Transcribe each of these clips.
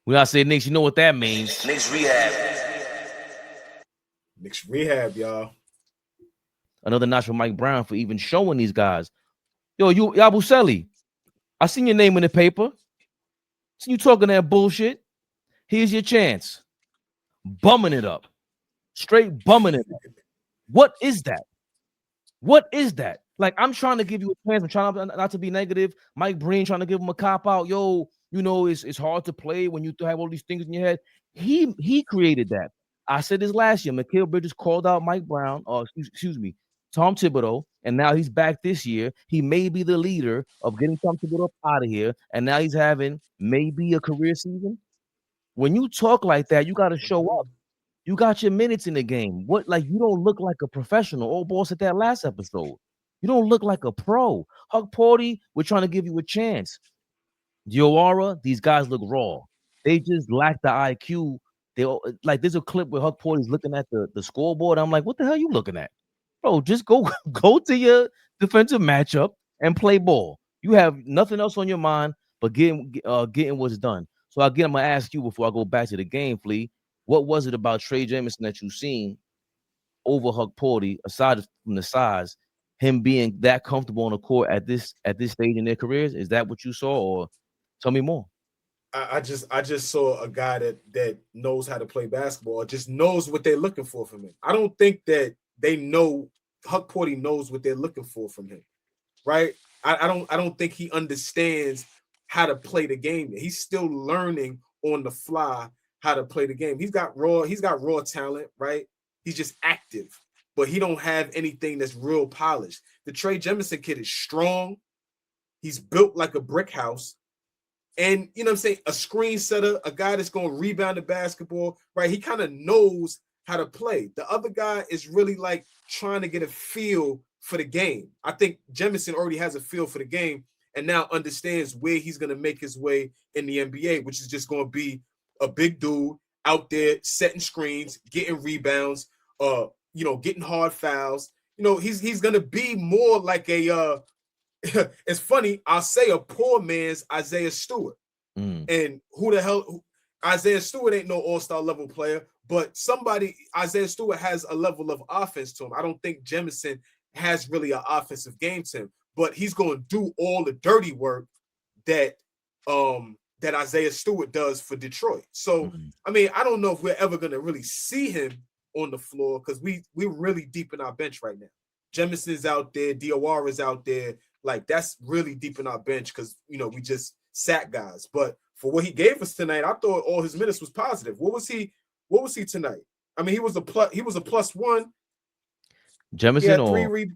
When I say Knicks, you know what that means. Knicks Rehab. Knicks Rehab, y'all. Another notch for Mike Brown for even showing these guys. Yo, Yabusele, I seen your name in the paper. See you talking that bullshit. Here's your chance. Bumming it up. Straight bumming it up. What is that? What is that? Like, I'm trying to give you a chance. I'm trying not to be negative. Mike Breen trying to give him a cop out. Yo, you know, it's hard to play when you have all these things in your head. He created that. I said this last year. Mikal Bridges called out Mike Brown, or excuse me, Tom Thibodeau, and now he's back this year. He may be the leader of getting Tom Thibodeau out of here, and now he's having maybe a career season. When you talk like that, you got to show up. You got your minutes in the game. What, like, you don't look like a professional. AllBall said that last episode. You don't look like a pro. Hukporti, we're trying to give you a chance. Diawara, these guys look raw. They just lack the IQ. They like, there's a clip where Hukporti's looking at the scoreboard. I'm like, what the hell are you looking at? Bro, just go to your defensive matchup and play ball. You have nothing else on your mind but getting what's done. So again, I'm gonna ask you before I go back to the game, Flea. What was it about Tre Jemison that you seen over Hukporti, aside from the size, him being that comfortable on the court at this stage in their careers? Is that what you saw, or tell me more? I just saw a guy that knows how to play basketball, or just knows what they're looking for from him. I don't think that they know Hukporti knows what they're looking for from him, right? I don't think he understands how to play the game. He's still learning on the fly how to play the game. He's got raw talent, right? He's just active, but he don't have anything that's real polished. The Tre Jemison kid is strong. He's built like a brick house. And you know what I'm saying? A screen setter, a guy that's going to rebound the basketball, right? He kind of knows how to play. The other guy is really like trying to get a feel for the game. I think Jemison already has a feel for the game and now understands where he's going to make his way in the NBA, which is just going to be a big dude out there setting screens, getting rebounds, getting hard fouls. You know, he's going to be more like a it's funny, I'll say a poor man's Isaiah Stewart. And who the hell Isaiah Stewart ain't no all-star level player, but Isaiah Stewart has a level of offense to him. I don't think Jemison has really an offensive game to him, but he's going to do all the dirty work that Isaiah Stewart does for Detroit. So, I mean, I don't know if we're ever going to really see him on the floor because we're really deep in our bench right now. Jemison's out there, Diawara's out there. Like, that's really deep in our bench because, you know, we just sat guys. But for what he gave us tonight, I thought all his minutes was positive. What was he tonight? I mean, he was a plus one. Jemison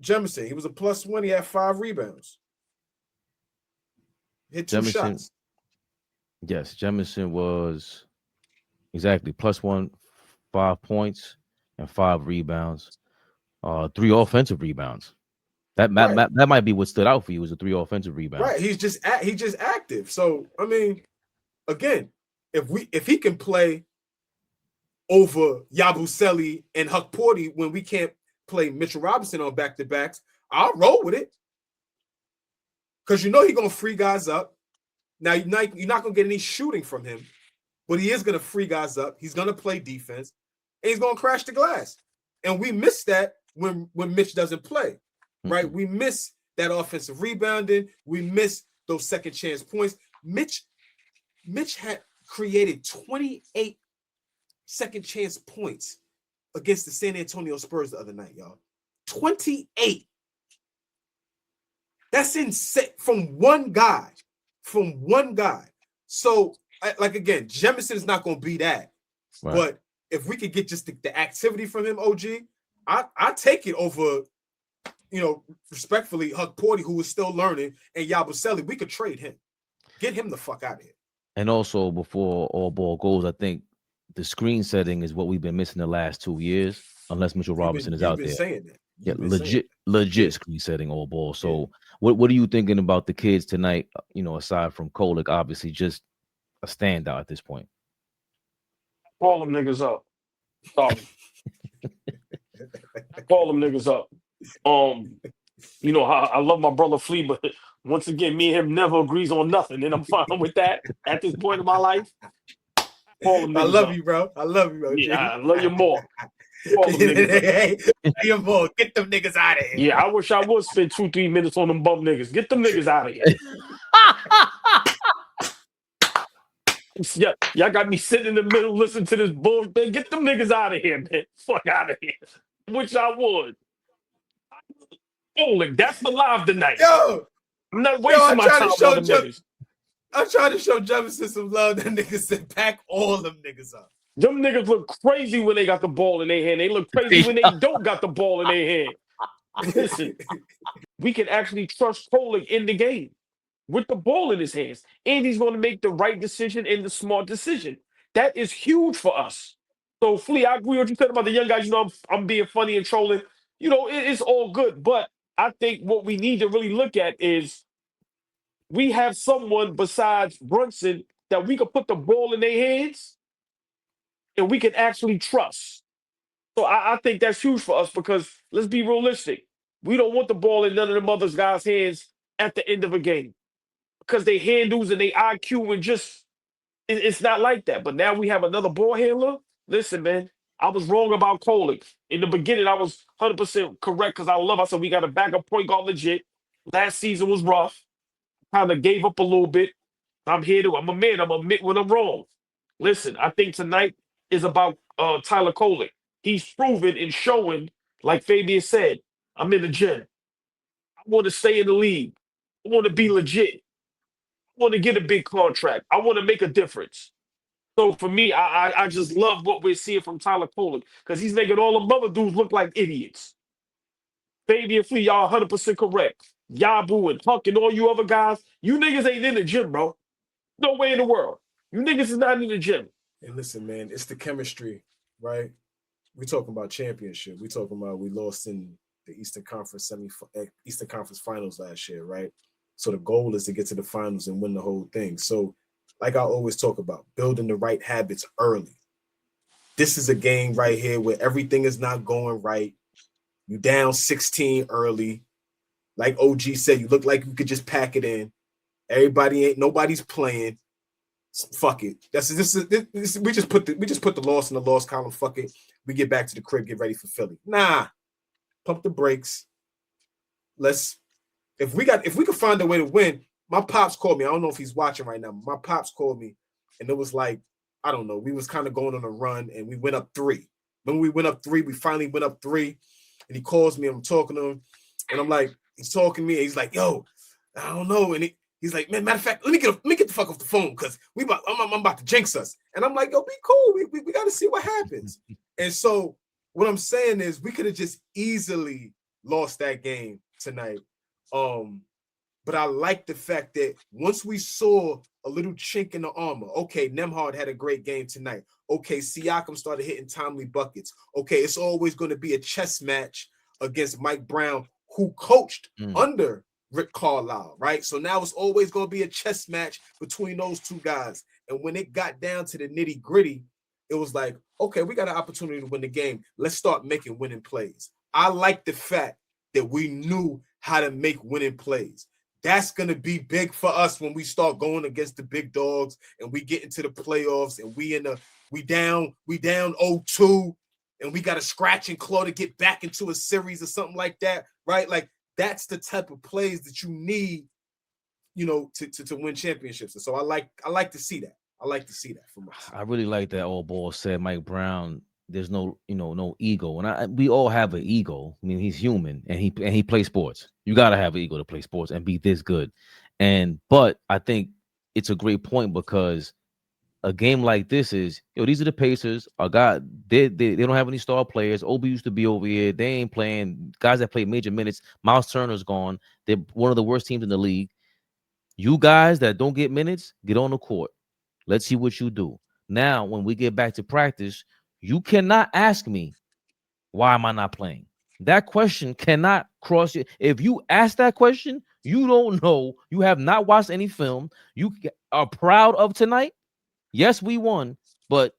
Jemison, he was a plus one. He had 5 rebounds. Hit 2 shots. Yes, Jemison was exactly +1, 5 points and 5 rebounds, 3 offensive rebounds. That might be what stood out for you, was the 3 offensive rebounds. Right, he's just active. So I mean, again, if he can play over Yabusele and Hukporti when we can't play Mitchell Robinson on back-to-backs, I'll roll with it. Because you know he's gonna free guys up. Now you're not gonna get any shooting from him, but he is gonna free guys up. He's gonna play defense, and he's gonna crash the glass. And we miss that when Mitch doesn't play. Right, we miss that offensive rebounding. We miss those second chance points. Mitch had created 28 second chance points against the San Antonio Spurs the other night, y'all. 28. That's insane from one guy. So, like, again, Jemison is not going to be that. Right. But if we could get just the activity from him, OG, I take it over. You know, respectfully, Hukporti, who is still learning, and Yabusele, we could trade him. Get him the fuck out of here. And also, before AllBall goes, I think the screen setting is what we've been missing the last 2 years, unless Mitchell Robinson is out there. Saying that. Yeah, legit screen setting AllBall. So, what are you thinking about the kids tonight? You know, aside from Kolek, obviously just a standout at this point. Call them niggas up. Call them niggas up. You know, I love my brother Flea, but Once again, me and him never agrees on nothing, and I'm fine with that at this point in my life. Call them I niggas love up. you, bro. I love you, bro. Yeah, I love you more. Call them niggas up. Hey, you more. Get them niggas out of here. Yeah, I wish I would spend 2-3 minutes on them bum niggas. Get them niggas out of here. Yeah, y'all got me sitting in the middle listening to this bullshit. Man, get them niggas out of here, man. Fuck out of here. Wish I would. Kolek, that's the live tonight. Yo, I'm not wasting my time with other niggas. I'm trying to show Jefferson some love. That niggas said pack all them niggas up. Them niggas look crazy when they got the ball in their hand. They look crazy when they don't got the ball in their hand. Listen, we can actually trust Kolek in the game with the ball in his hands. And he's going to make the right decision and the smart decision. That is huge for us. So, Flea, I agree with what you said about the young guys. You know, I'm being funny and trolling. You know, it's all good. But I think what we need to really look at is we have someone besides Brunson that we could put the ball in their hands and we can actually trust. So I think that's huge for us because let's be realistic. We don't want the ball in none of them other guys' hands at the end of a game because they handles and they IQ and just it's not like that. But now we have another ball handler. Listen, man, I was wrong about Kolek. In the beginning, I was 100% correct because I said we got a backup point guard legit. Last season was rough. Kind of gave up a little bit. I'm a man. I'm admit when I'm wrong. Listen, I think tonight is about Tyler Kolek. He's proven and showing, like Fabian said, I'm in the gym. I want to stay in the league. I want to be legit. I want to get a big contract. I want to make a difference. So for me, I just love what we're seeing from Tyler Kolek because he's making all the other dudes look like idiots. Fabian Flea, y'all 100% correct. Yabu and Huck and all you other guys, you niggas ain't in the gym, bro. No way in the world. You niggas is not in the gym. And listen, man, it's the chemistry, right? We talking about championship. We talking about we lost in the Eastern Conference Finals last year, right? So the goal is to get to the finals and win the whole thing. So, like I always talk about, building the right habits early. This is a game right here where everything is not going right. You down 16 early. Like OG said, you look like you could just pack it in. Nobody's playing. Fuck it. We just put the loss in the loss column. Fuck it. We get back to the crib, get ready for Philly. Nah. Pump the brakes. If we could find a way to win, my pops called me. I don't know if he's watching right now. My pops called me, and it was like, I don't know. We was kind of going on a run, and we went up 3. When we went up 3, we finally went up 3, and he calls me. I'm talking to him, and I'm like, he's talking to me, and he's like, yo, I don't know, and he's like, man, matter of fact, let me get the fuck off the phone because I'm about to jinx us. And I'm like, yo, be cool. We got to see what happens. And so what I'm saying is we could have just easily lost that game tonight. But I like the fact that once we saw a little chink in the armor, okay, Nembhard had a great game tonight. Okay, Siakam started hitting timely buckets. Okay, it's always going to be a chess match against Mike Brown, who coached under Rick Carlisle, right? So now it's always going to be a chess match between those two guys. And when it got down to the nitty gritty, it was like, okay, we got an opportunity to win the game. Let's start making winning plays. I like the fact that we knew how to make winning plays. That's going to be big for us when we start going against the big dogs and we get into the playoffs and we down 0-2 and we got to scratch and claw to get back into a series or something like that, right? Like, that's the type of plays that you need, to win championships. And so I like to see that. I like to see that from us. I really like that AllBall said Mike Brown. There's no ego, and we all have an ego. I mean, he's human, and he plays sports. You gotta have an ego to play sports and be this good. But I think it's a great point because a game like this is, these are the Pacers. They don't have any star players. Obi used to be over here. They ain't playing. Guys that play major minutes. Miles Turner's gone. They're one of the worst teams in the league. You guys that don't get minutes, get on the court. Let's see what you do. Now, when we get back to practice, you cannot ask me, why am I not playing? That question cannot cross you. If you ask that question, you don't know. You have not watched any film. You are proud of tonight. Yes, we won, but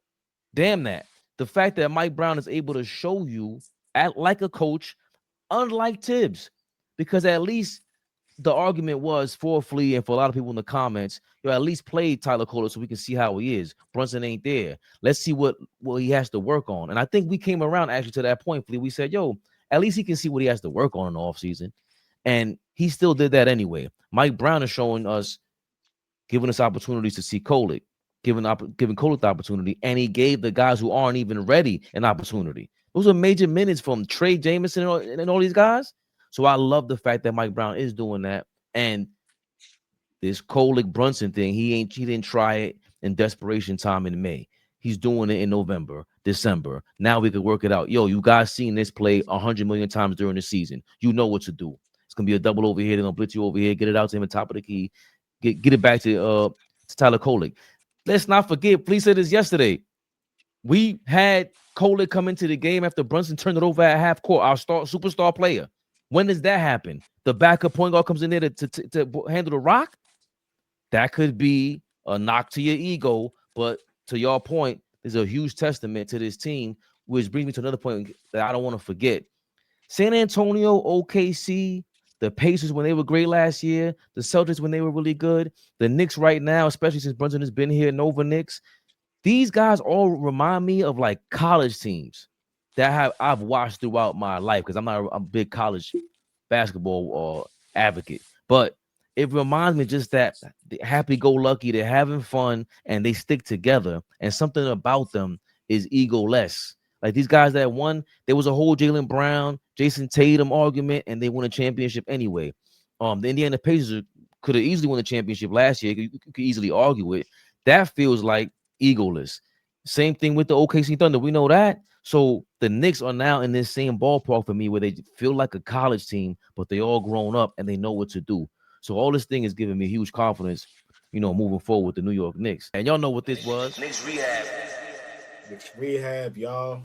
damn that. The fact that Mike Brown is able to show you like a coach, unlike Tibbs, because at least the argument was for Flea and for a lot of people in the comments, at least play Tyler Kolek so we can see how he is. Brunson ain't there. Let's see what he has to work on. And I think we came around actually to that point, Flea. We said, at least he can see what he has to work on in the offseason. And he still did that anyway. Mike Brown is showing us, giving us opportunities to see Kolek, giving Kolek the opportunity, and he gave the guys who aren't even ready an opportunity. Those are major minutes from Tre Jemison and all these guys. So I love the fact that Mike Brown is doing that. And this Kolek Brunson thing, he didn't try it in desperation time in May. He's doing it in November, December. Now we could work it out. You guys seen this play 100 million times during the season. You know what to do. It's gonna be a double over here. They're gonna blitz you over here. Get it out to him at top of the key. Get it back to Tyler Kolek. Let's not forget. Please said this yesterday. We had Kolek come into the game after Brunson turned it over at half court. Our superstar player. When does that happen? The backup point guard comes in there to handle the rock. That could be a knock to your ego, but to your point, there's a huge testament to this team, which brings me to another point that I don't want to forget. San Antonio, OKC, the Pacers when they were great last year, the Celtics when they were really good, the Knicks right now, especially since Brunson has been here, Nova Knicks. These guys all remind me of like college teams that I've watched throughout my life because I'm not a big college basketball advocate, but it reminds me just that happy-go-lucky, they're having fun and they stick together, and something about them is ego-less. Like these guys that won, there was a whole Jaylen Brown, Jason Tatum argument, and they won a championship anyway. The Indiana Pacers could have easily won the championship last year. You could easily argue it. That feels like egoless. Same thing with the OKC Thunder. We know that. So the Knicks are now in this same ballpark for me where they feel like a college team, but they all grown up and they know what to do. So all this thing is giving me huge confidence, moving forward with the New York Knicks. And y'all know what this was. Knicks Rehab, y'all.